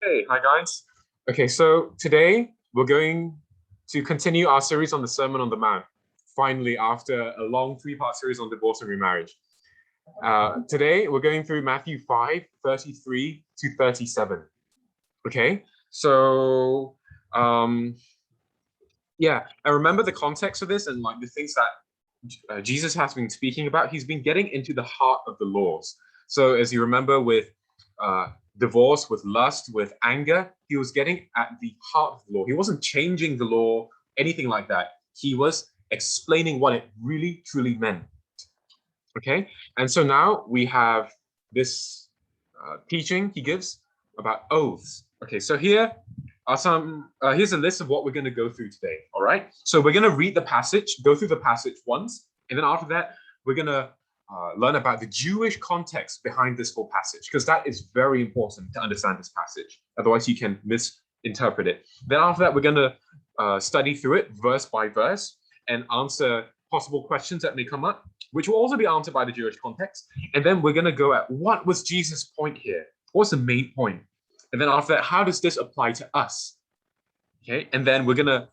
Hey, hi guys. Okay, so today we're going to continue our series on the Sermon on the Mount. Finally, after a long three-part series on divorce and remarriage. Today we're going through Matthew 5:33 to 37. Okay, so um, yeah, I remember the context of this and like the things that Jesus has been speaking about. He's been getting into the heart of the laws. So as you remember with uh, divorce, with lust, with anger, he was getting at the heart of the law. He wasn't changing the law, anything like that. He was explaining what it really, truly meant. Okay, and so now we have this teaching he gives about oaths. Okay, so here are some. Here's a list of what we're going to go through today. All right, so we're going to read the passage, go through the passage once, and then after that, we're going to learn about the Jewish context behind this whole passage, because that is very important to understand this passage. Otherwise, you can misinterpret it. Then after that, we're going to study through it verse by verse and answer possible questions that may come up, which will also be answered by the Jewish context. And then we're going to go at what was Jesus' point here? What's the main point? And then after that, how does this apply to us? Okay, and then we're going to,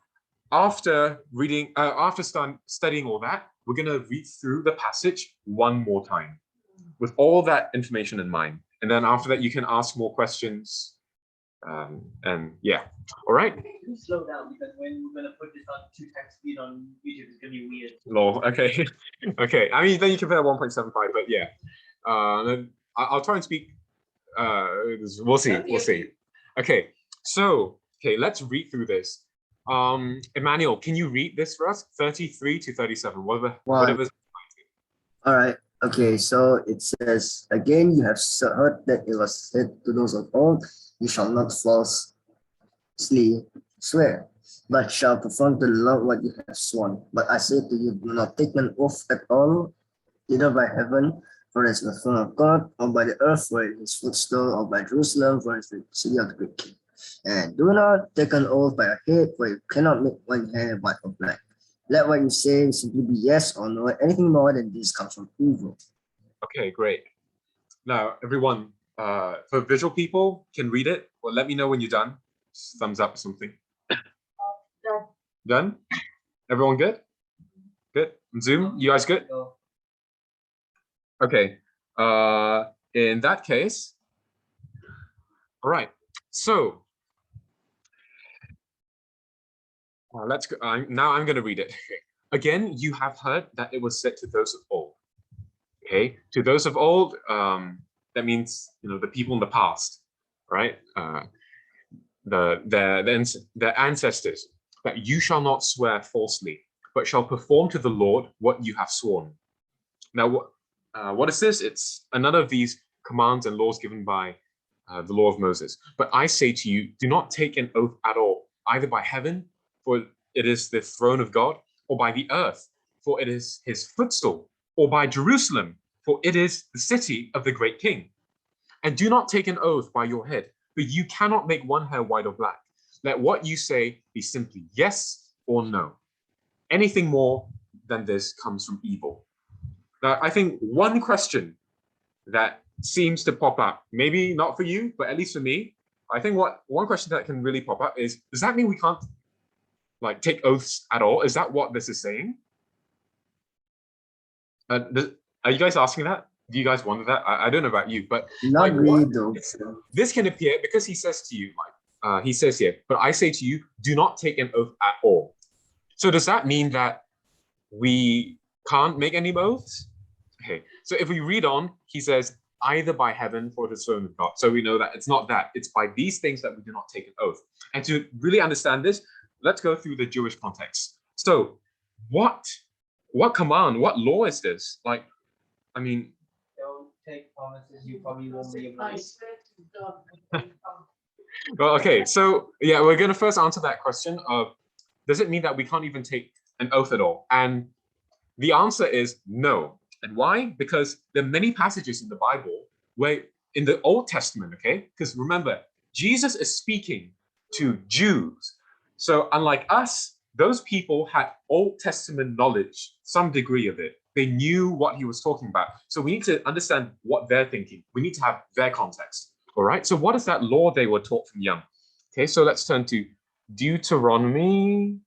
after reading, after studying all that, we're going to read through the passage one more time with all that information in mind. And then after that, you can ask more questions. And yeah, all right. Slow down because when we're gonna put this on 2x speed on YouTube, it's gonna be weird. Lol. Okay. Okay. I mean, then you can put at 1.75, but yeah. Then I'll try and speak. We'll see. We'll see. Okay. So, okay, let's read through this. Emmanuel, can you read this for us? 33 to 37. Whatever's. All right. Okay. So it says, again, you have heard that it was said to those of old, you shall not falsely swear, but shall perform to the Lord what you have sworn. But I say to you, do not take an oath at all, either by heaven, for it is the throne of God, or by the earth, for it is his footstool, or by Jerusalem, for it is the city of the great king. And do not take an oath by your head, for you cannot make one hair white or black. Let what you say simply be yes or no. Anything more than this comes from evil. Okay, great. Now, everyone, for visual people, can read it. Well, let me know when you're done. Just thumbs up or something. Done. Done? Everyone good? Good? On Zoom, you guys good? Okay. In that case, all right. So let's go. Now I'm going to read it. Okay. Again, you have heard that it was said to those of old. Okay, to those of old, that means the people in the past, right? The ancestors, that you shall not swear falsely, but shall perform to the Lord what you have sworn. Now, what is this? It's another of these commands and laws given by the law of Moses. But I say to you, do not take an oath at all, either by heaven, for it is the throne of God, or by the earth, for it is his footstool, or by Jerusalem, for it is the city of the great king. And do not take an oath by your head, for you cannot make one hair white or black. Let what you say be simply yes or no. Anything more than this comes from evil. Now, I think one question that seems to pop up, maybe not for you, but at least for me, I think one question that can really pop up is, does that mean we can't take oaths at all? Is that what this is saying? Are you guys asking that? Do you guys wonder that? I don't know about you, but Not really though. This can appear because he says to you, he says here, but I say to you, do not take an oath at all. So does that mean that we can't make any oaths? Okay, so if we read on, he says, either by heaven for the throne of God. So we know that it's not that. It's by these things that we do not take an oath. And to really understand this, let's go through the Jewish context. So what command, what law is this? Don't take promises you probably won't be able to. Well, okay, so yeah, we're going to first answer that question of, does it mean that we can't even take an oath at all? And the answer is no. And why? Because there are many passages in the Bible where in the Old Testament, okay, because remember, Jesus is speaking to Jews. So unlike us, those people had Old Testament knowledge, some degree of it. They knew what he was talking about. So we need to understand what they're thinking. We need to have their context. All right, so what is that law they were taught from young? Okay, so let's turn to Deuteronomy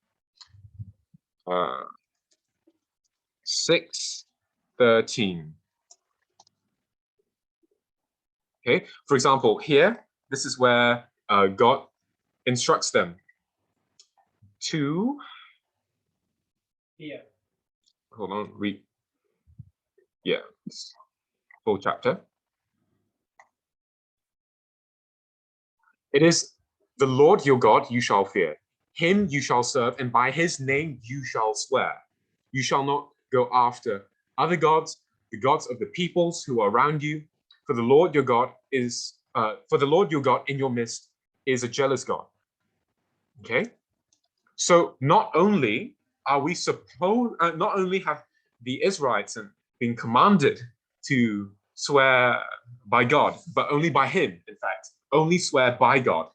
6:13. Okay, for example, here, this is where God instructs them to, Yeah. hold on, read, yeah, full chapter. It is the Lord your God you shall fear. Him you shall serve, and by his name you shall swear. You shall not go after other gods, the gods of the peoples who are around you. For the Lord your God in your midst is a jealous God. Okay, so not only are we not only have the Israelites been commanded to swear by God, but only by him, in fact, only swear by God.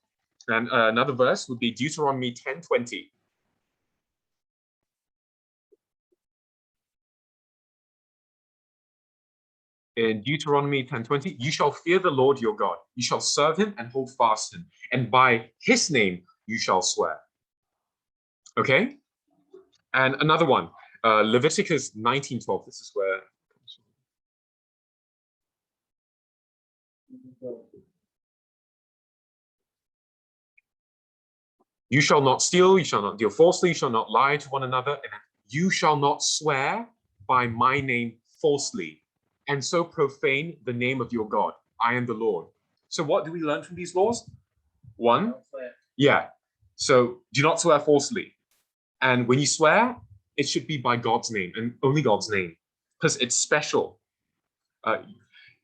And another verse would be Deuteronomy 10:20. In Deuteronomy 10:20, you shall fear the Lord your God. You shall serve him and hold fast him. And by his name you shall swear. Okay? And another one, Leviticus 19:12. This is where you shall not steal, you shall not deal falsely, you shall not lie to one another, and you shall not swear by my name falsely, and so profane the name of your God. I am the Lord. So what do we learn from these laws? One, yeah. So do not swear falsely. And when you swear, it should be by God's name and only God's name, because it's special.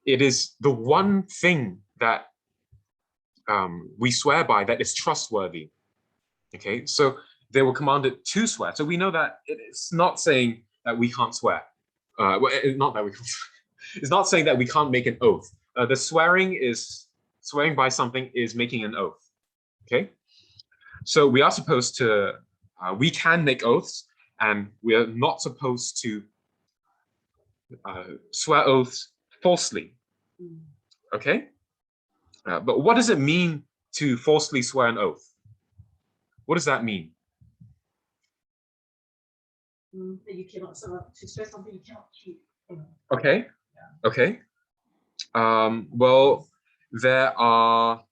It is the one thing that we swear by that is trustworthy. Okay, so they were commanded to swear. So we know that it's not saying that we can't swear. Well, not that we can't. It's not saying that we can't make an oath. The swearing by something is making an oath. Okay, so we are supposed to. We can make oaths, and we are not supposed to swear oaths falsely. Okay, but what does it mean to falsely swear an oath? What does that mean? That you cannot to swear something you cannot keep. Okay. Okay. Well, there are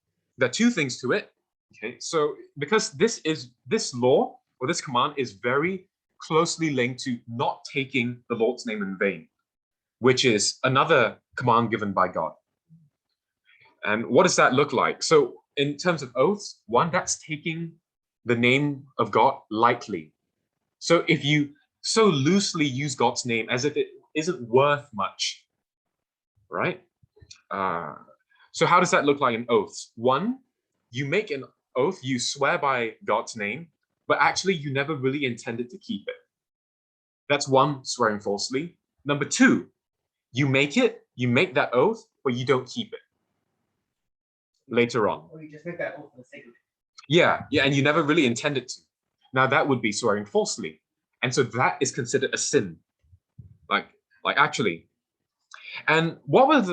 two things to it. Okay. So because this law or this command is very closely linked to not taking the Lord's name in vain, which is another command given by God. And what does that look like? So in terms of oaths, one, that's taking the name of God lightly. So if you so loosely use God's name as if it isn't worth much, right? So how does that look like in oaths? One, you make an oath, you swear by God's name, but actually you never really intended to keep it. That's one, swearing falsely. Number two, you make that oath, but you don't keep it later on. Or you just make that oath for the sake of it. Yeah, and you never really intended to. Now that would be swearing falsely. And so that is considered a sin. Like actually. And what was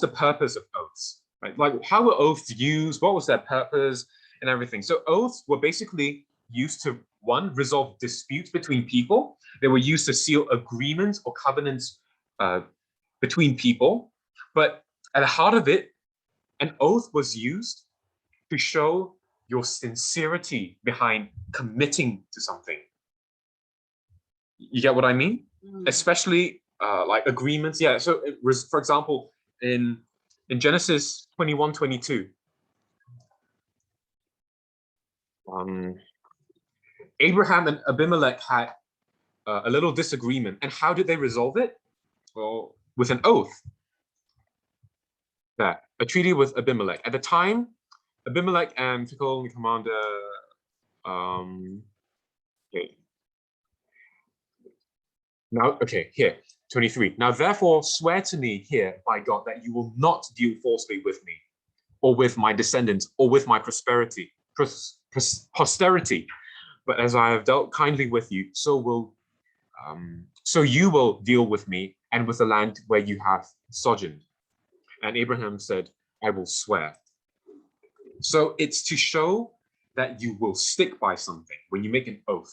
the purpose of oaths? Right? Like how were oaths used? What was their purpose and everything? So oaths were basically used to, one, resolve disputes between people. They were used to seal agreements or covenants between people. But at the heart of it, an oath was used to show your sincerity behind committing to something. You get what I mean? Especially like agreements. Yeah. So for example, in Genesis 21:22, Abraham and Abimelech had a little disagreement. And how did they resolve it? Well, with an oath. That a treaty with Abimelech. At the time, Abimelech and Phicol and Commander okay. Now, okay, here, 23. Now, therefore, swear to me here by God that you will not deal falsely with me, or with my descendants, or with my posterity. But as I have dealt kindly with you, so you will deal with me and with the land where you have sojourned. And Abraham said, I will swear. So it's to show that you will stick by something when you make an oath.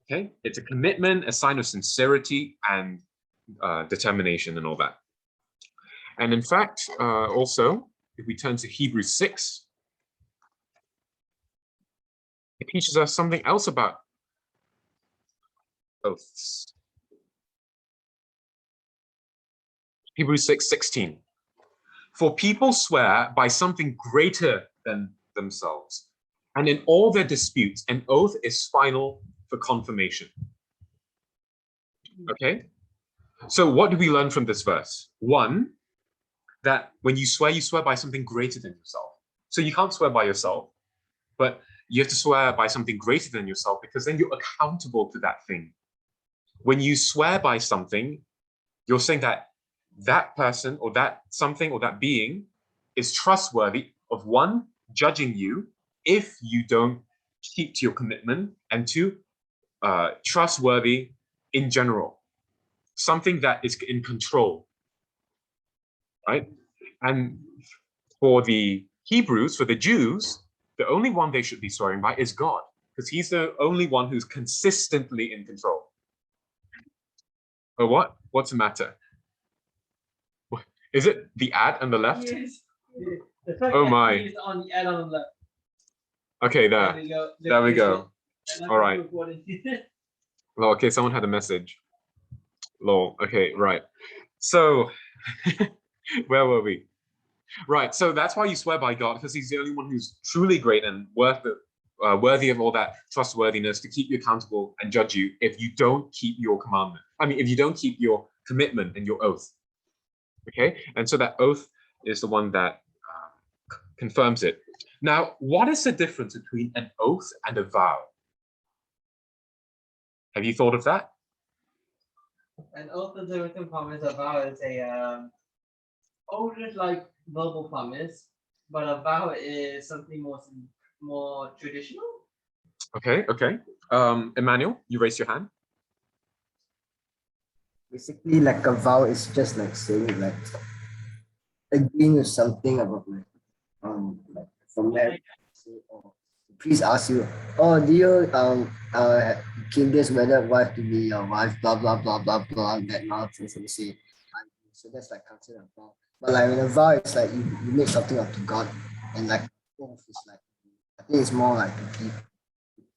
Okay, it's a commitment, a sign of sincerity and determination and all that. And in fact, also, if we turn to Hebrews 6, it teaches us something else about oaths. Hebrews 6:16. For people swear by something greater than themselves, and in all their disputes, an oath is final for confirmation. Okay, so what do we learn from this verse? One, that when you swear by something greater than yourself. So you can't swear by yourself, but you have to swear by something greater than yourself because then you're accountable to that thing. When you swear by something, you're saying that that person or that something or that being is trustworthy of one, judging you if you don't keep to your commitment, and two, trustworthy in general, something that is in control, right? And for the Hebrews, for the Jews, the only one they should be swearing by is God, because he's the only one who's consistently in control. Or what? What's the matter? Is it the ad on the left? Yes. The fact Oh that my. he's on the ad on the left. Okay, There there. we go. There we go. All right. Recording. Well, okay, someone had a message. Lol. Okay, right. So, where were we? Right. So that's why you swear by God, because he's the only one who's truly great and worthy of all that trustworthiness to keep you accountable and judge you if you don't keep your commandment. I mean, if you don't keep your commitment and your oath. Okay. And so that oath is the one that confirms it. Now, what is the difference between an oath and a vow? Have you thought of that? An oath is a written promise. A vow is a oath is like verbal promise, but a vow is something more traditional. Okay. Okay. Emmanuel, you raise your hand. Basically, like a vow is just like saying like agreeing with something about like from marriage. Or the priest asks you, oh, do you keep this wedded wife to be your wife? Blah blah blah blah blah. That nonsense. And you say, I do. So that's like considered a vow. But like in a vow, it's like you make something up to God, and like oath is like I think it's more like to keep.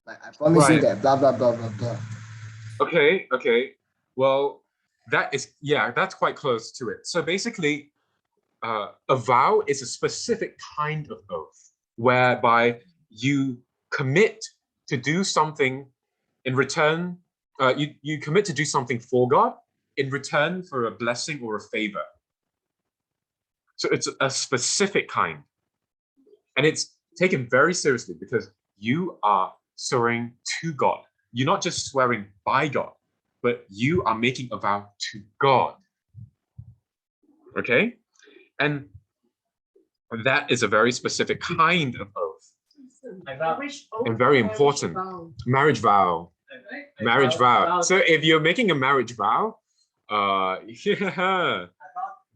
Like I promise you Right. that blah blah blah blah blah. Okay, okay. Well, that's quite close to it. So basically, a vow is a specific kind of oath whereby you commit to do something in return. You commit to do something for God in return for a blessing or a favor. So it's a specific kind, and it's taken very seriously because you are swearing to God. You're not just swearing by God, but you are making a vow to God. Okay? And that is a very specific kind of oath. And very important. Marriage vow. Marriage vow. So if you're making a marriage vow, yeah,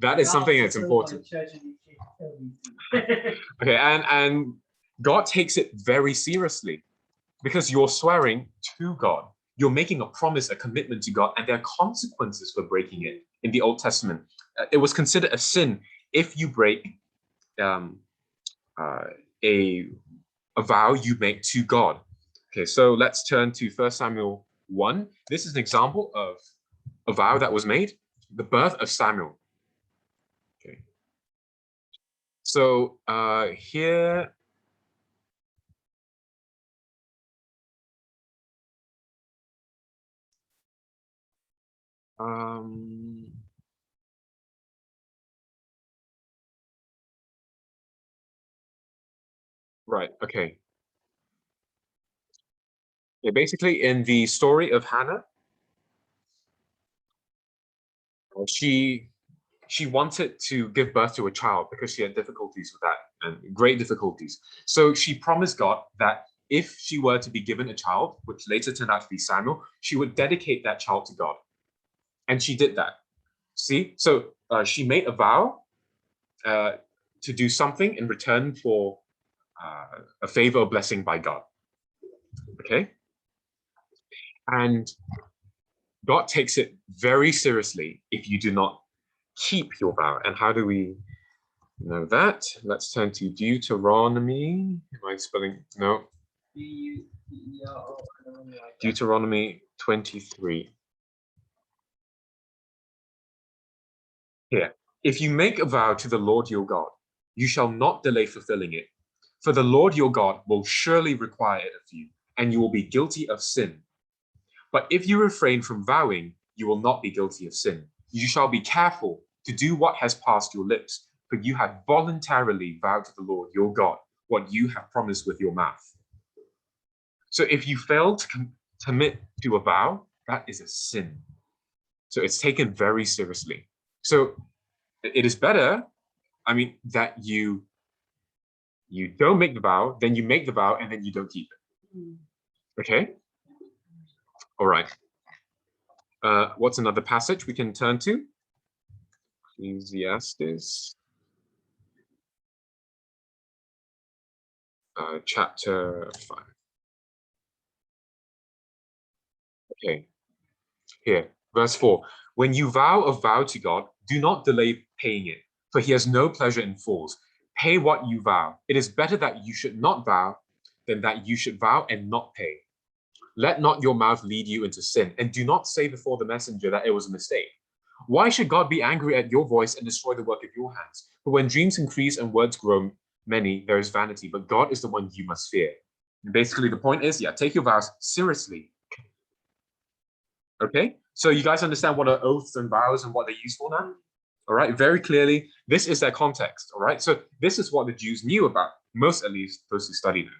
that is something that's important. Okay, and God takes it very seriously because you're swearing to God. You're making a promise, a commitment to God, and there are consequences for breaking it in the Old Testament. It was considered a sin if you break a vow you make to God. Okay, so let's turn to 1 Samuel 1. This is an example of a vow that was made, the birth of Samuel. Okay. So here, right, okay. Yeah, basically in the story of Hannah, she wanted to give birth to a child because she had difficulties with that and great difficulties. So she promised God that if she were to be given a child, which later turned out to be Samuel, she would dedicate that child to God. And she did that. See, so she made a vow to do something in return for a favor or blessing by God. Okay? And God takes it very seriously if you do not keep your vow. And how do we know that? Let's turn to Deuteronomy. Am I spelling? No. Deuteronomy 23. Here. If you make a vow to the Lord your God, you shall not delay fulfilling it. For the Lord your God will surely require it of you, and you will be guilty of sin. But if you refrain from vowing, you will not be guilty of sin. You shall be careful to do what has passed your lips, for you have voluntarily vowed to the Lord your God what you have promised with your mouth. So if you fail to commit to a vow, that is a sin. So it's taken very seriously. So it is better, that you don't make the vow, then you make the vow, and then you don't keep it. Okay? All right. What's another passage we can turn to? Ecclesiastes. Chapter 5. Okay. Here, verse 4. When you vow a vow to God, do not delay paying it, for he has no pleasure in fools. Pay what you vow. It is better that you should not vow than that you should vow and not pay. Let not your mouth lead you into sin, and do not say before the messenger that it was a mistake. Why should God be angry at your voice and destroy the work of your hands? For when dreams increase and words grow many, there is vanity, but God is the one you must fear. And basically, the point is, take your vows seriously. Okay, so you guys understand what are oaths and vows and what they're used for now? All right, very clearly, this is their context. All right, so this is what the Jews knew about, most at least those who studied it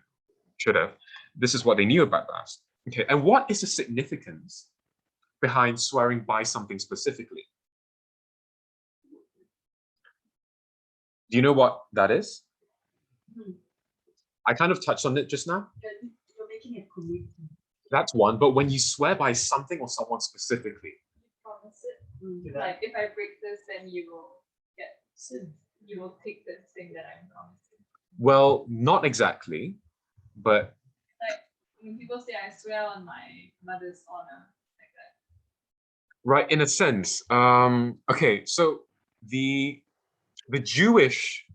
should have. This is what they knew about vows. Okay, and what is the significance behind swearing by something specifically? Do you know what that is? I kind of touched on it just now. You're making a commitment. That's one, but when you swear by something or someone specifically. You promise it. Like if I break this, then you will get sin. You will take this thing that I'm promising. Well, not exactly, but Like when people say I swear on my mother's honor, like that. right, in a sense. Okay, so the Jewish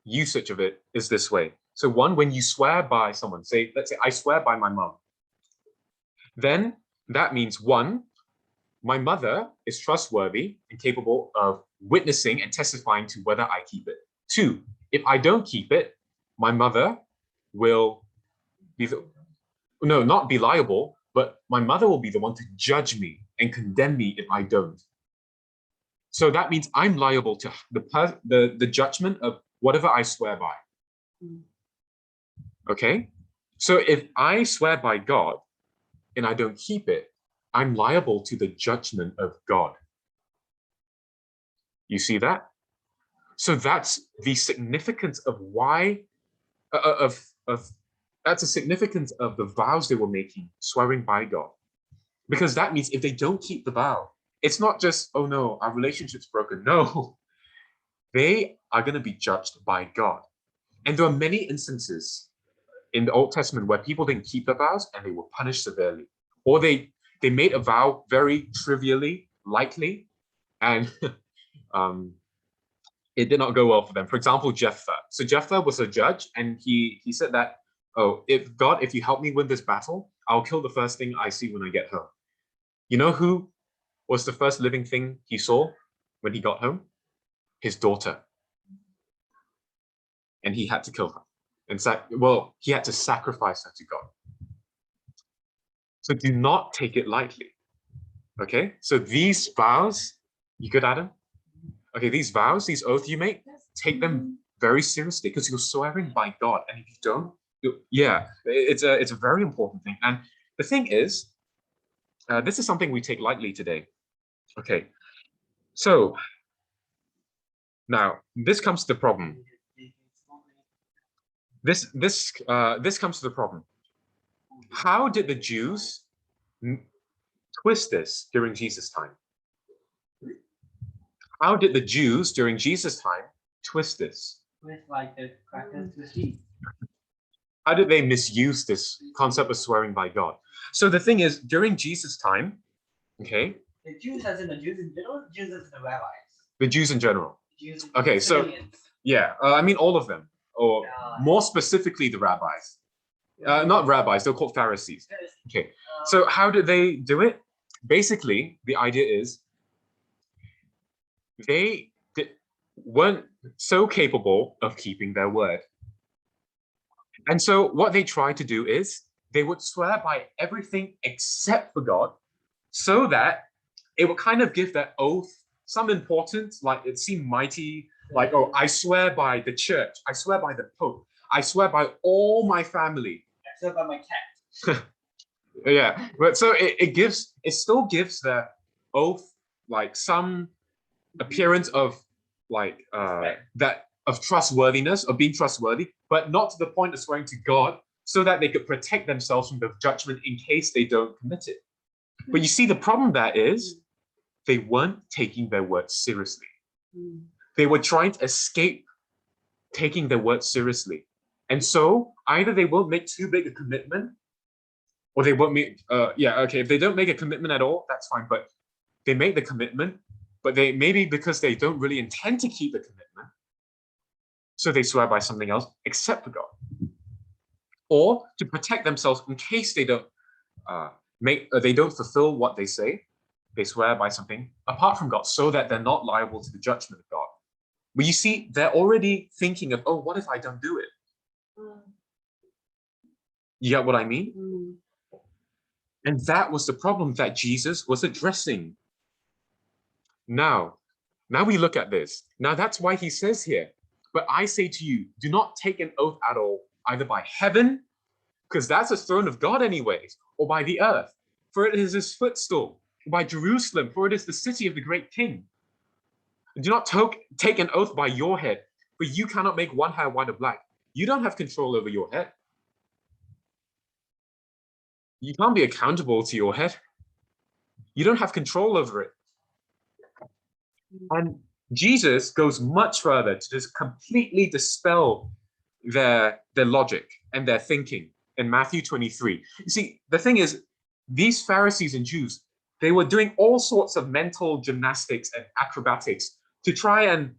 usage of it is this way. So one, when you swear by someone, let's say I swear by my mom, then that means one, my mother is trustworthy and capable of witnessing and testifying to whether I keep it. Two, if I don't keep it, my mother will be not be liable, but my mother will be the one to judge me and condemn me if I don't. So that means I'm liable to the judgment of whatever I swear by. Okay? So if I swear by God and I don't keep it, I'm liable to the judgment of God. You see that? So that's the significance of why, that's the significance of the vows they were making, swearing by God. Because that means if they don't keep the vow, it's not just, oh no, our relationship's broken. No, they are going to be judged by God. And there are many instances in the Old Testament where people didn't keep the vows and they were punished severely. Or they made a vow very trivially, lightly, and it did not go well for them. For example, Jephthah. So Jephthah was a judge, and he said that, oh, if you help me win this battle, I'll kill the first thing I see when I get home. You know who was the first living thing he saw when he got home? His daughter. And he had to kill her. And he had to sacrifice her to God. So do not take it lightly. Okay? So these vows, you good, Adam? Okay, these vows, these oaths you make, take them very seriously because you're swearing by God. And if you don't, it's a very important thing. And the thing is, this is something we take lightly today. Okay, so now this comes to the problem. This comes to the problem. How did the Jews twist this during Jesus' time? How did the Jews during Jesus' time twist this? With like the crackers with cheese. How did they misuse this concept of swearing by God? So the thing is, during Jesus' time, okay, The Jews as in the Jews in general, Jews as in the rabbis. the Jews in general. Jews Okay, so civilians. yeah, I mean all of them, or Yeah. more specifically the rabbis. Not rabbis, they're called Pharisees. Okay, Um, so how did they do it? Basically, the idea is they weren't so capable of keeping their word. And so what they tried to do is they would swear by everything except for God, so that it would kind of give that oath some importance, like it seemed mighty, like, oh, I swear by the church, I swear by the Pope, I swear by all my family. I swear by my cat. Yeah, but so it still gives the oath like some appearance of like that of trustworthiness, of being trustworthy, but not to the point of swearing to God, so that they could protect themselves from the judgment in case they don't commit it. But you see, the problem that is, they weren't taking their words seriously. They were trying to escape taking their words seriously. And so either they won't make too big a commitment, or they won't make, if they don't make a commitment at all, that's fine. But they make the commitment, but they maybe because they don't really intend to keep the commitment, so they swear by something else except for God. Or to protect themselves in case they don't they don't fulfill what they say, they swear by something apart from God, so that they're not liable to the judgment of God. But you see, they're already thinking of, oh, what if I don't do it? You get what I mean? And that was the problem that Jesus was addressing. Now we look at this. Now that's why he says here, but I say to you, do not take an oath at all, either by heaven, because that's the throne of God anyways, or by the earth, for it is his footstool, or by Jerusalem, for it is the city of the great king. Do not take an oath by your head, for you cannot make one hair white or black. You don't have control over your head. You can't be accountable to your head. You don't have control over it. And Jesus goes much further to just completely dispel their logic and their thinking in Matthew 23. You see, the thing is, these Pharisees and Jews, they were doing all sorts of mental gymnastics and acrobatics to try and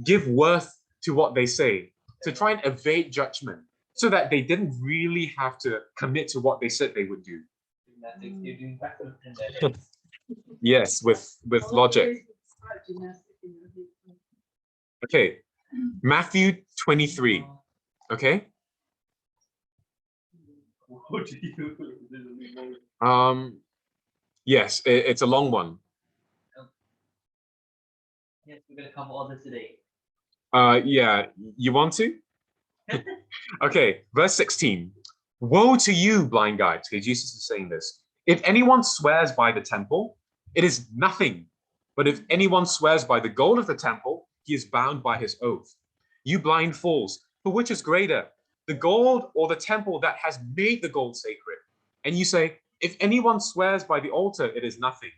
give worth to what they say, to try and evade judgment, so that they didn't really have to commit to what they said they would do. Yes, with logic. Okay, Matthew 23. Okay. Yes, it's a long one. Yes, we're gonna cover all this today. Yeah, you want to? Okay, verse 16. Woe to you, blind guides. Okay, Jesus is saying this. If anyone swears by the temple, it is nothing. But if anyone swears by the gold of the temple, he is bound by his oath. You blind fools, for which is greater, the gold or the temple that has made the gold sacred? And you say, if anyone swears by the altar, it is nothing.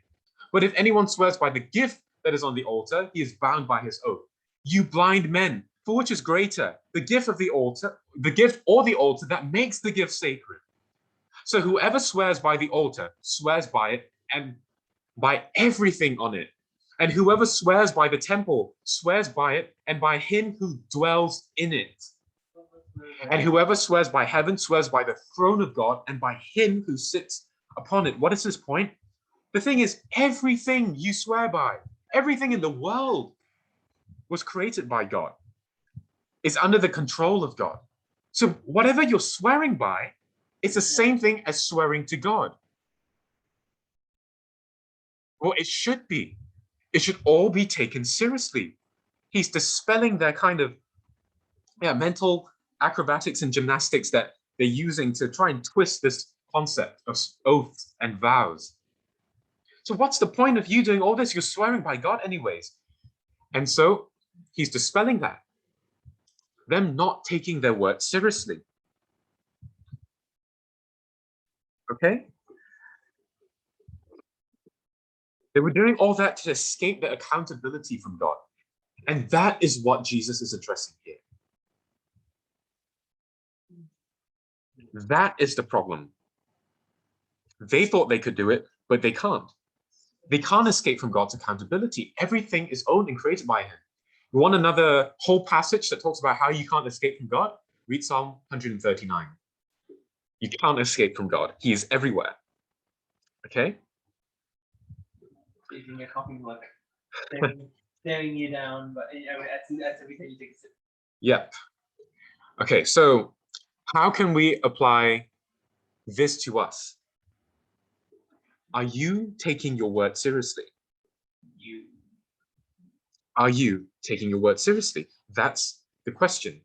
But if anyone swears by the gift that is on the altar, he is bound by his oath. You blind men, for which is greater, the gift of the altar, the gift or the altar that makes the gift sacred? So whoever swears by the altar swears by it and by everything on it. And whoever swears by the temple swears by it and by him who dwells in it. And whoever swears by heaven swears by the throne of God and by him who sits upon it. What is his point? The thing is, everything you swear by, everything in the world was created by God, is under the control of God. So whatever you're swearing by, it's the same thing as swearing to God. Well, it should be. It should all be taken seriously. He's dispelling their kind of mental acrobatics and gymnastics that they're using to try and twist this concept of oaths and vows. So what's the point of you doing all this? You're swearing by God anyways. And so he's dispelling that. Them not taking their word seriously. Okay? They were doing all that to escape the accountability from God. And that is what Jesus is addressing here. That is the problem. They thought they could do it, but they can't. They can't escape from God's accountability. Everything is owned and created by him. You want another whole passage that talks about how you can't escape from God? Read Psalm 139. You can't escape from God. He is everywhere. Okay? Using your coffee mug, staring you down, but that's every time you take a sip. Yep. Okay, so how can we apply this to us? Are you taking your word seriously? Are you taking your word seriously? That's the question.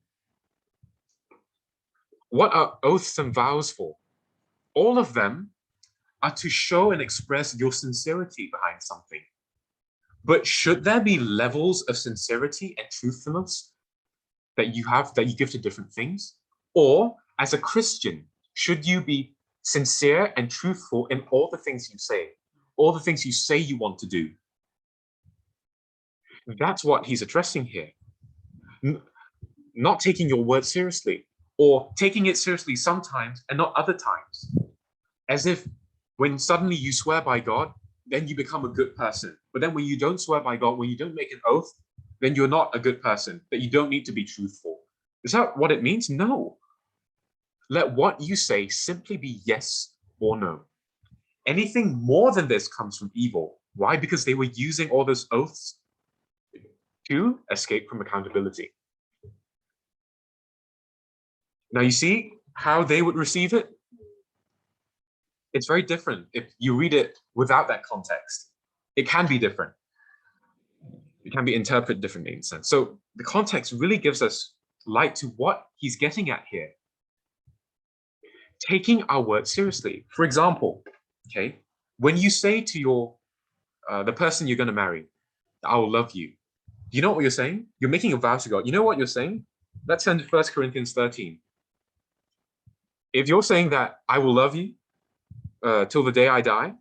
What are oaths and vows for? All of them are to show and express your sincerity behind something. But should there be levels of sincerity and truthfulness that you give to different things? Or as a Christian, should you be sincere and truthful in all the things you say, all the things you say you want to do? That's what he's addressing here. Not taking your word seriously, or taking it seriously sometimes and not other times. As if when suddenly you swear by God, then you become a good person. But then when you don't swear by God, when you don't make an oath, then you're not a good person, that you don't need to be truthful. Is that what it means? No. Let what you say simply be yes or no. Anything more than this comes from evil. Why? Because they were using all those oaths to escape from accountability. Now you see how they would receive it? It's very different if you read it without that context. It can be different. It can be interpreted differently in a sense. So the context really gives us light to what he's getting at here. Taking our word seriously. For example, okay, when you say to your the person you're going to marry, I will love you. You know what you're saying? You're making a vow to God. You know what you're saying? Let's turn to 1 Corinthians 13. If you're saying that I will love you till the day I die,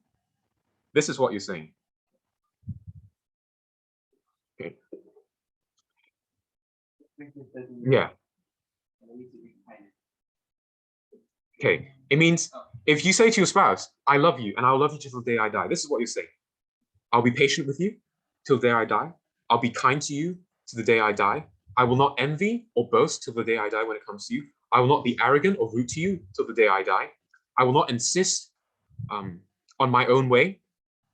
this is what you're saying. Okay. Yeah. Okay. It means if you say to your spouse, I love you and I'll love you till the day I die, this is what you're saying. I'll be patient with you till the day I die. I'll be kind to you to the day I die. I will not envy or boast till the day I die when it comes to you. I will not be arrogant or rude to you till the day I die. I will not insist on my own way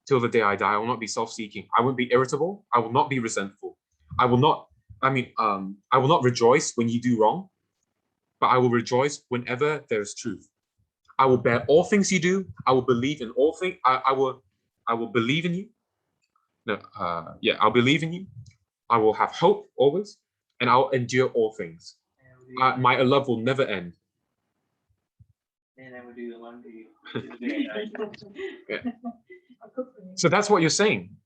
till the day I die. I will not be self-seeking. I won't be irritable. I will not be resentful. I will not rejoice when you do wrong, but I will rejoice whenever there is truth. I will bear all things you do. I will believe in all things. I will believe in you. No, I'll believe in you. I will have hope always, and I'll endure all things. My love will never end. And I will do the laundry. Yeah. So that's what you're saying.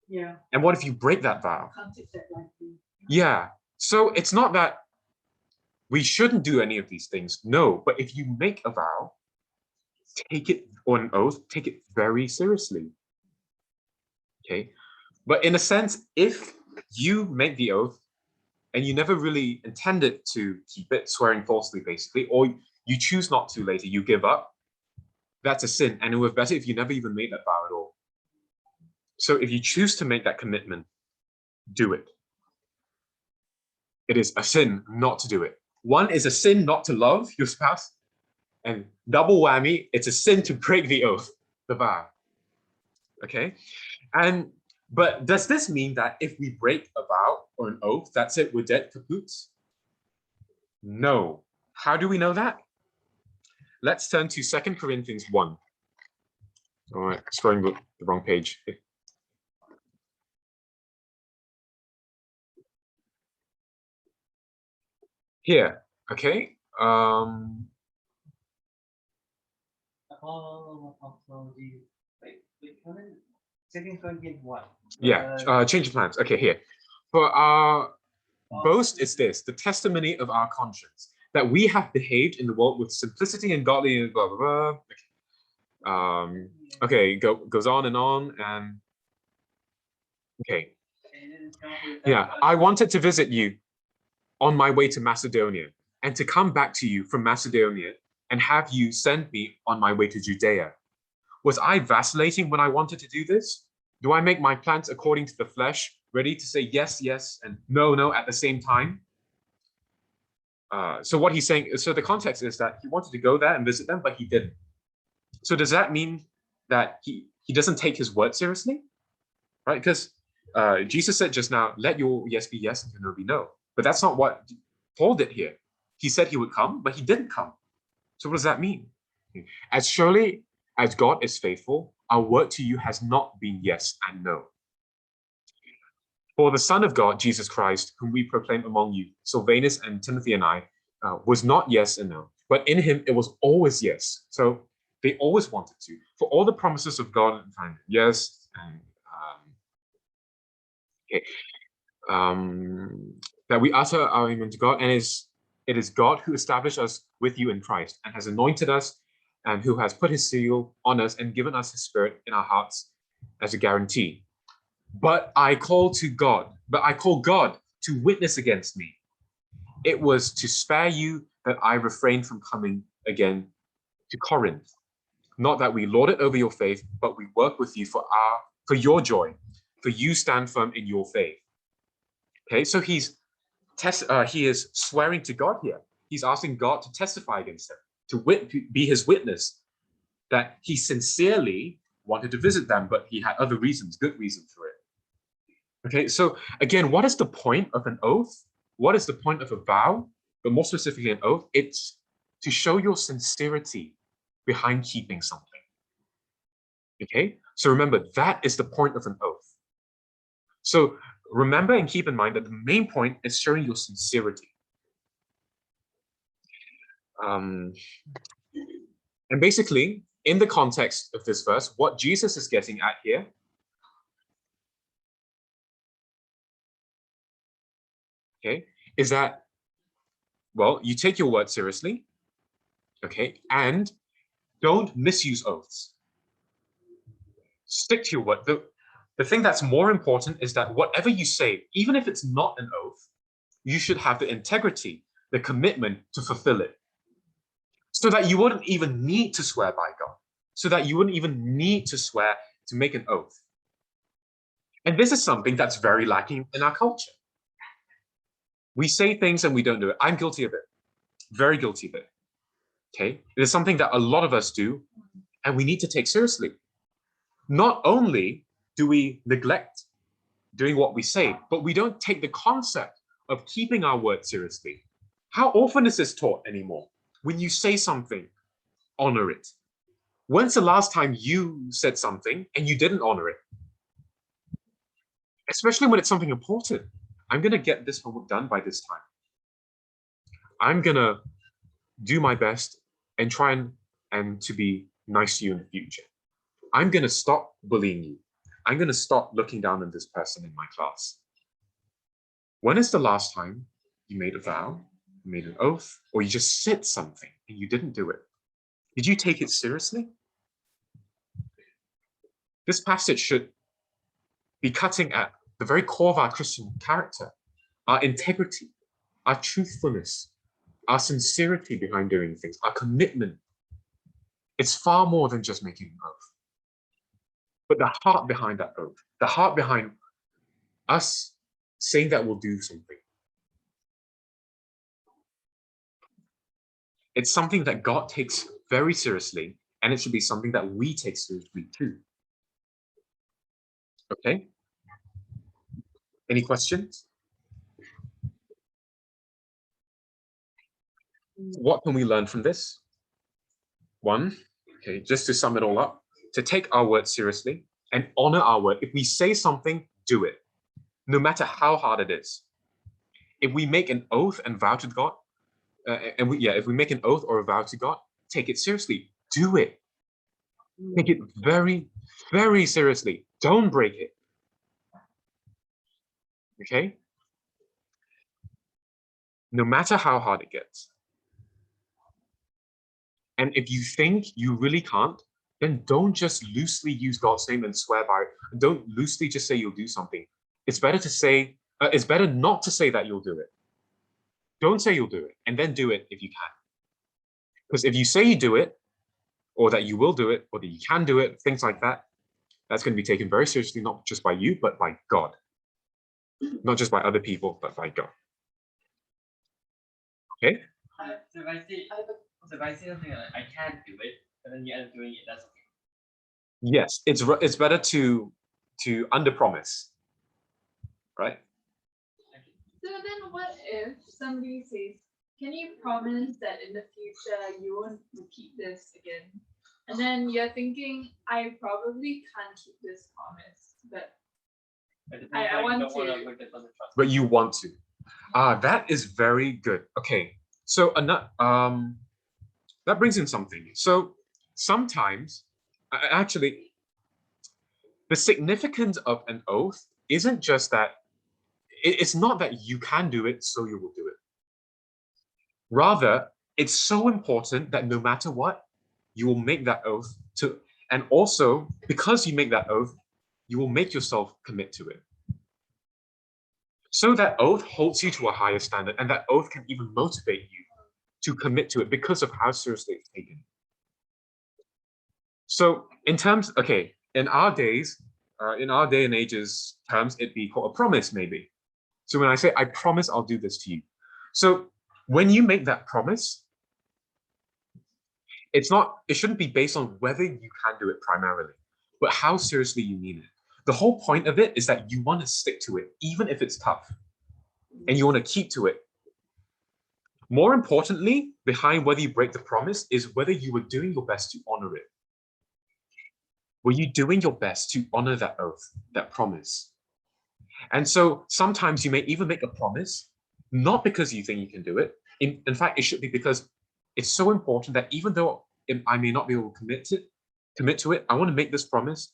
Yeah. And what if you break that vow? Can't take that lightly. Yeah. So it's not that we shouldn't do any of these things. No, but if you make a vow, take it on an oath, take it very seriously. Okay. But in a sense, if you make the oath and you never really intended to keep it, swearing falsely, basically, or you choose not to later, you give up, that's a sin. And it would be better if you never even made that vow at all. So if you choose to make that commitment, do it. It is a sin not to do it. One is a sin not to love your spouse, and double whammy, it's a sin to break the oath, the vow. Okay? But does this mean that if we break a vow or an oath, that's it, we're dead kaput? No. How do we know that? Let's turn to 2 Corinthians 1. All right, scrolling the wrong page. Here, okay. Second Corinthians 1. Yeah, change of plans. Okay, here. For our boast is this, the testimony of our conscience, that we have behaved in the world with simplicity and godliness, blah, blah, blah. Okay, goes on, and okay. Yeah, I wanted to visit you. on my way to Macedonia and to come back to you from Macedonia and have you send me on my way to Judea? Was I vacillating when I wanted to do this? Do I make my plans according to the flesh, ready to say yes, yes, and no, no at the same time? So what he's saying, so the context is that he wanted to go there and visit them, but he didn't. So does that mean that he doesn't take his word seriously? Right? Because Jesus said just now, let your yes be yes and your no be no. But that's not what Paul did here. He said he would come, but he didn't come. So what does that mean? As surely as God is faithful, our word to you has not been yes and no. For the Son of God, Jesus Christ, whom we proclaim among you, Silvanus and Timothy and I, was not yes and no, but in him it was always yes. So they always wanted to. For all the promises of God, yes, and that we utter our amen to God, and it is God who established us with you in Christ and has anointed us and who has put his seal on us and given us his spirit in our hearts as a guarantee. But I call God to witness against me. It was to spare you that I refrained from coming again to Corinth. Not that we lord it over your faith, but we work with you for your joy, for you stand firm in your faith. Okay, so he is swearing to God here. He's asking God to testify against him, to be his witness that he sincerely wanted to visit them, but he had other reasons, good reasons for it. Okay, so again, what is the point of an oath? What is the point of a vow? But more specifically, an oath, it's to show your sincerity behind keeping something. Okay, so remember, that is the point of an oath. So remember and keep in mind that the main point is showing your sincerity. And basically, in the context of this verse, what Jesus is getting at here is that, well, you take your word seriously, and don't misuse oaths. Stick to your word. The thing that's more important is that whatever you say, even if it's not an oath, you should have the integrity, the commitment to fulfill it. So that you wouldn't even need to swear by God. So that you wouldn't even need to swear to make an oath. And this is something that's very lacking in our culture. We say things and we don't do it. I'm guilty of it. Very guilty of it. Okay? It is something that a lot of us do, and we need to take seriously. Not only do we neglect doing what we say, but we don't take the concept of keeping our word seriously. How often is this taught anymore? When you say something, honor it. When's the last time you said something and you didn't honor it? Especially when it's something important. I'm going to get this homework done by this time. I'm going to do my best and try and to be nice to you in the future. I'm going to stop bullying you. I'm going to stop looking down on this person in my class. When is the last time you made a vow, you made an oath, or you just said something and you didn't do it? Did you take it seriously? This passage should be cutting at the very core of our Christian character, our integrity, our truthfulness, our sincerity behind doing things, our commitment. It's far more than just making an oath. But the heart behind that oath, the heart behind us saying that we'll do something, it's something that God takes very seriously, and it should be something that we take seriously too. Okay? Any questions? What can we learn from this? One, okay, just to sum it all up, to take our word seriously and honor our word. If we say something, do it, no matter how hard it is. If we make an oath and vow to God, if we make an oath or a vow to God, take it seriously. Do it. Take it very, very seriously. Don't break it. Okay? No matter how hard it gets. And if you think you really can't, then don't just loosely use God's name and swear by it. Don't loosely just say you'll do something. It's better to say, it's better not to say that you'll do it. Don't say you'll do it, and then do it if you can. Because if you say you do it, or that you will do it, or that you can do it, things like that, that's going to be taken very seriously, not just by you, but by God. Not just by other people, but by God. Okay? So if I say something like I can't do it, but then you end up doing it, that's okay. Yes, it's better to under-promise, right? So then what if somebody says, can you promise that in the future you won't repeat this again? And then you're thinking, I probably can't keep this promise, but I want to. But you want to. That is very good. Okay, so that brings in something. So sometimes, actually, the significance of an oath isn't just that. It's not that you can do it, so you will do it. Rather, it's so important that no matter what, you will make that oath to, and also because you make that oath, you will make yourself commit to it. So that oath holds you to a higher standard, and that oath can even motivate you to commit to it because of how seriously it's taken. So in terms, okay, in our days, in our day and ages terms, it'd be called a promise maybe. So when I say, I promise I'll do this to you. So when you make that promise, it shouldn't be based on whether you can do it primarily, but how seriously you mean it. The whole point of it is that you want to stick to it, even if it's tough, and you want to keep to it. More importantly, behind whether you break the promise is whether you were doing your best to honor it. Were you doing your best to honor that oath, that promise? And so sometimes you may even make a promise, not because you think you can do it. In fact, it should be because it's so important that even though I may not be able to commit to it, I want to make this promise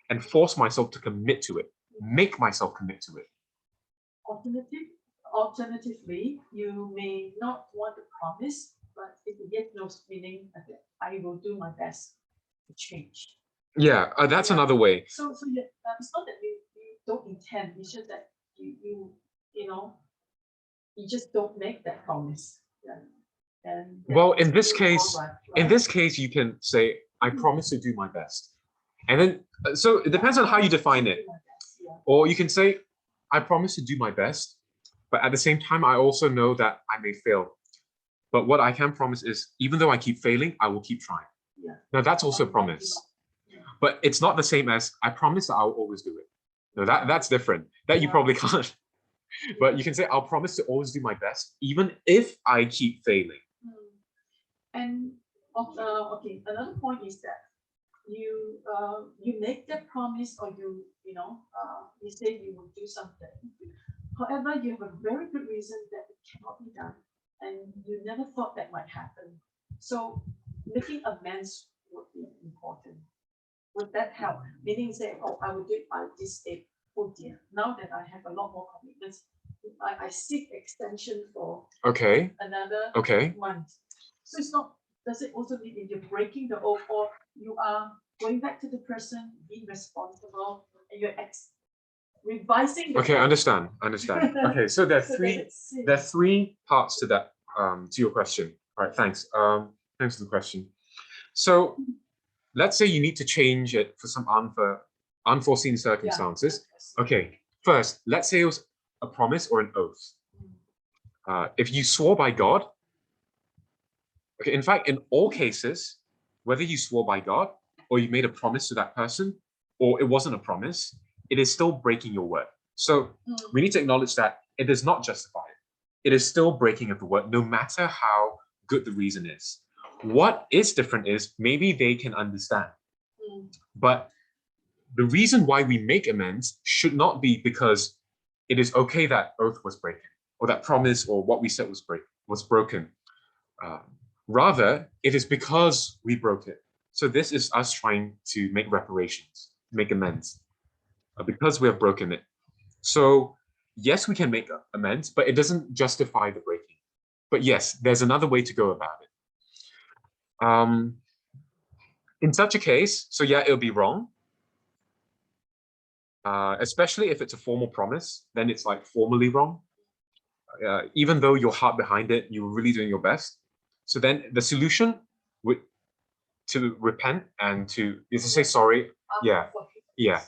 and force myself to commit to it, make myself commit to it. Alternatively, you may not want to promise, but if you get no meaning, I will do my best to change. Yeah, that's another way. So it's not that you don't intend, it's just that you just don't make that promise. And well, in this case, you can say, I promise to do my best. And then, so it depends on how you define it. Or you can say, I promise to do my best, but at the same time, I also know that I may fail. But what I can promise is, even though I keep failing, I will keep trying. Yeah. Now, that's also a promise. But it's not the same as, I promise that I'll always do it. No, that's different. That you probably can't. But you can say, I'll promise to always do my best, even if I keep failing. And okay, another point is that you make that promise, or you say you will do something. However, you have a very good reason that it cannot be done, and you never thought that might happen. So making amends would be important. Would that help? Meaning say, oh, I will do it by this date. Oh dear, now that I have a lot more commitments, I seek extension for another month. So it's not, does it also mean if you're breaking the oath, or you are going back to the person, being responsible, and you're revising the Okay, oath? understand. Okay, so there are three parts to that, to your question. All right, thanks. Thanks for the question. So let's say you need to change it for some unforeseen circumstances. Yeah. Okay, first, let's say it was a promise or an oath. If you swore by God, okay, in fact, in all cases, whether you swore by God or you made a promise to that person, or it wasn't a promise, it is still breaking your word. So we need to acknowledge that it does not justify it. It is still breaking of the word, no matter how good the reason is. What is different is maybe they can understand. But the reason why we make amends should not be because it is okay that oath was broken, or that promise or what we said was broken. Rather, it is because we broke it. So this is us trying to make reparations, make amends, because we have broken it. So yes, we can make amends, but it doesn't justify the breaking. But yes, there's another way to go about it. In such a case, so yeah, it'll be wrong. Especially if it's a formal promise, then it's like formally wrong. even though your heart behind it, you were really doing your best. So then the solution would to repent and to is to say sorry. Yeah, yeah,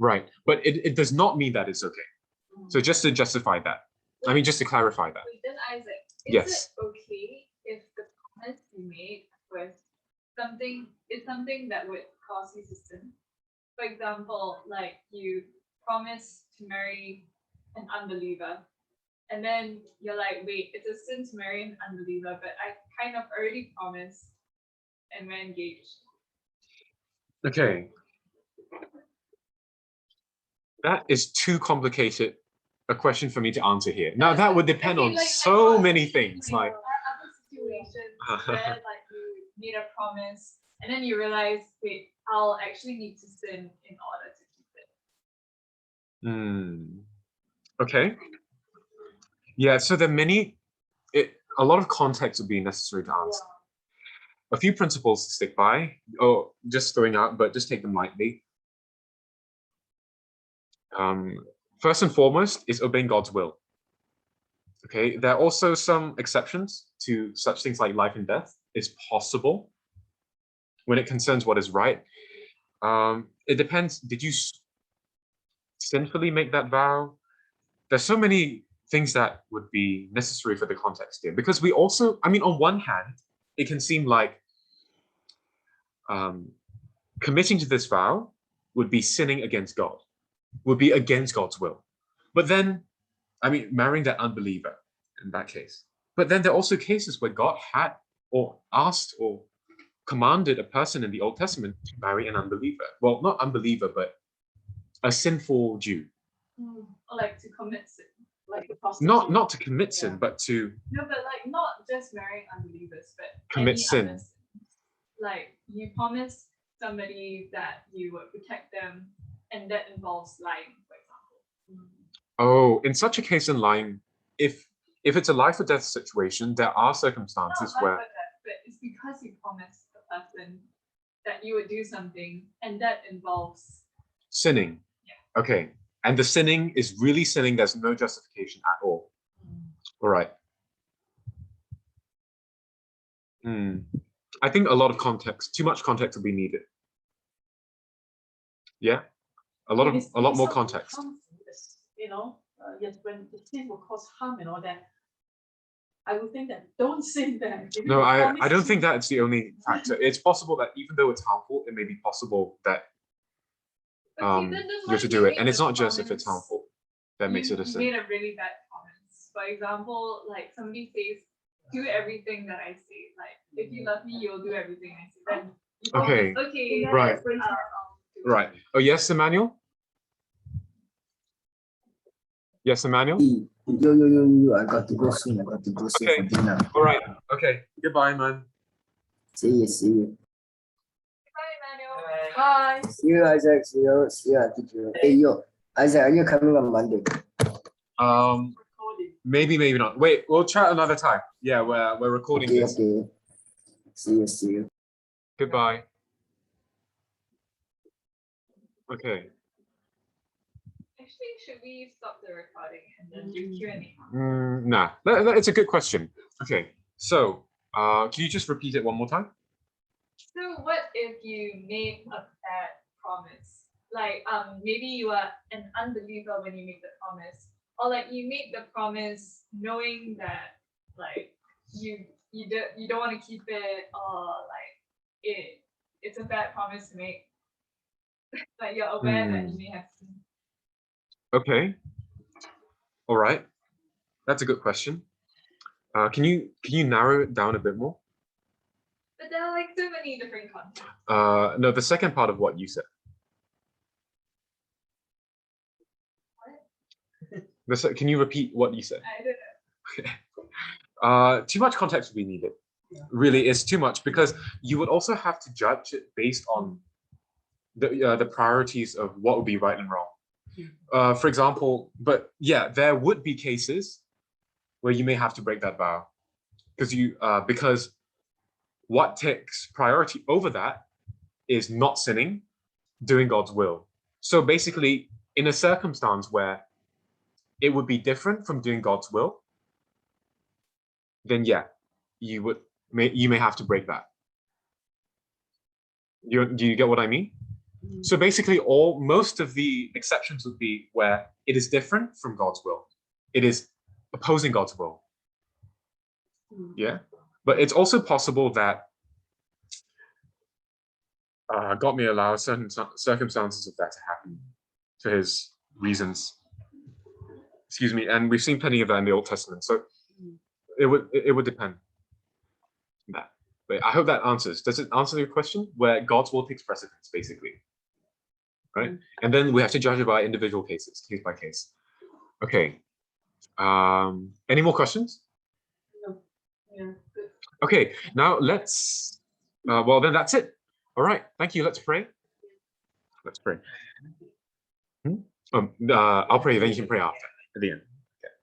right. But it does not mean that it's okay. So just to justify that, I mean, just to clarify that. Wait, then Isaac, is Yes. it okay if the promise you made was something that would cause you to sin? For example, like you promise to marry an unbeliever, and then you're like, wait, it's a sin to marry an unbeliever, but I kind of already promised and we're engaged. Okay. That is too complicated a question for me to answer here. Now that would depend on so many things. Like Are other situations where like you made a promise and then you realize, wait, I'll actually need to sin in order to keep it. Okay. Yeah, so there are a lot of context would be necessary to answer. A few principles to stick by, or just throwing out, but just take them lightly. First and foremost is obeying God's will. Okay, there are also some exceptions to such things like life and death. It's possible when it concerns what is right. It depends. Did you sinfully make that vow? There's so many things that would be necessary for the context here, because we also, I mean, on one hand, it can seem like committing to this vow would be sinning against God, would be against God's will. But then, I mean, marrying that unbeliever in that case. But then there are also cases where God had or asked or commanded a person in the Old Testament to marry an unbeliever. Well, not unbeliever, but a sinful Jew. Or like to commit sin, like the prostitute. Not to commit sin, but to No, but like not just marrying unbelievers, but commit any sin. other sin. Like you promise somebody that you would protect them, and that involves lying, for example. Oh, in such a case in lying, if it's a life or death situation, there are circumstances Not where like that, but it's because you promised the person that you would do something, and that involves sinning. Yeah. Okay. And the sinning is really sinning. There's no justification at all. All right. I think a lot of context, too much context will be needed. Yeah. A lot more context. You know, yes, when the sin will cause harm and all that, I would think that don't sin that. No, I don't think that's the only factor. It's possible that even though it's harmful, it may be possible that okay, then you're to do it. And it's not just if it's harmful that makes it a you sin. made a really bad promise. For example, like somebody says, do everything that I say. Like if you love me, you'll do everything I say. Then you Okay. promise, okay, Right. I'll do it. Right. Oh, yes, Emmanuel? Yes, Emmanuel? Yo, I got to go soon. I got to go soon Okay. for dinner. All right. Okay. Goodbye, man. See you. Bye, Emmanuel. Bye. See you, Isaac. See you, Auntie Jill. Hey, yo, Isaac, are you coming on Monday? Maybe not. Wait, we'll chat another time. Yeah, we're recording Okay, this. okay. See you. Goodbye. Okay. Actually, should we stop the recording and then do Q&A? Nah, it's a good question. Okay, so can you just repeat it one more time? So what if you made a bad promise? Like maybe you are an unbeliever when you make the promise, or like you make the promise knowing that like you don't want to keep it, or like it's a bad promise to make. Like you're aware that you may have to. Okay. All right. That's a good question. Can you narrow it down a bit more? But there are like so many different contexts. No, the second part of what you said. Can you repeat what you said? I don't know. Too much context would be needed. Really, it's too much, because you would also have to judge it based on the priorities of what would be right and wrong. For example, but yeah, there would be cases where you may have to break that vow, because what takes priority over that is not sinning, doing God's will. So basically, in a circumstance where it would be different from doing God's will, then yeah, you may have to break that. Do you get what I mean? So basically, most of the exceptions would be where it is different from God's will. It is opposing God's will. Yeah, but it's also possible that God may allow certain circumstances of that to happen for His reasons. Excuse me, and we've seen plenty of that in the Old Testament. So it would depend on that. But I hope that answers. Does it answer your question? Where God's will takes precedence, basically, right? And then we have to judge it by individual cases, case by case. Okay. Any more questions? No. Yeah, good. Okay, now let's, well, then that's it. All right, thank you. Let's pray. Let's pray. I'll pray, then you can pray after, at the end. Okay.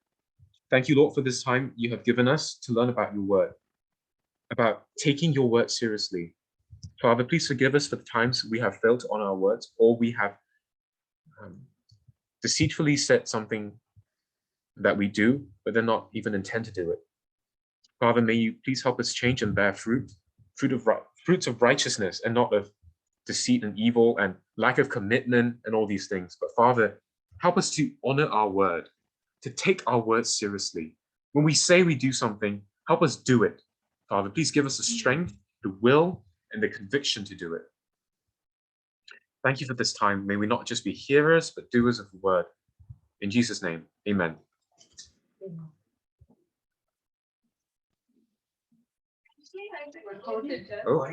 Thank you, Lord, for this time you have given us to learn about your word, about taking your word seriously. Father, please forgive us for the times we have failed to honor our words, or we have deceitfully said something that we do, but then not even intend to do it. Father, may you please help us change and bear fruits of righteousness, and not of deceit and evil and lack of commitment and all these things. But Father, help us to honor our word, to take our words seriously. When we say we do something, help us do it. Father, please give us the strength, the will, and the conviction to do it. Thank you for this time. May we not just be hearers, but doers of the word. In Jesus' name, amen. Recorded, Oh.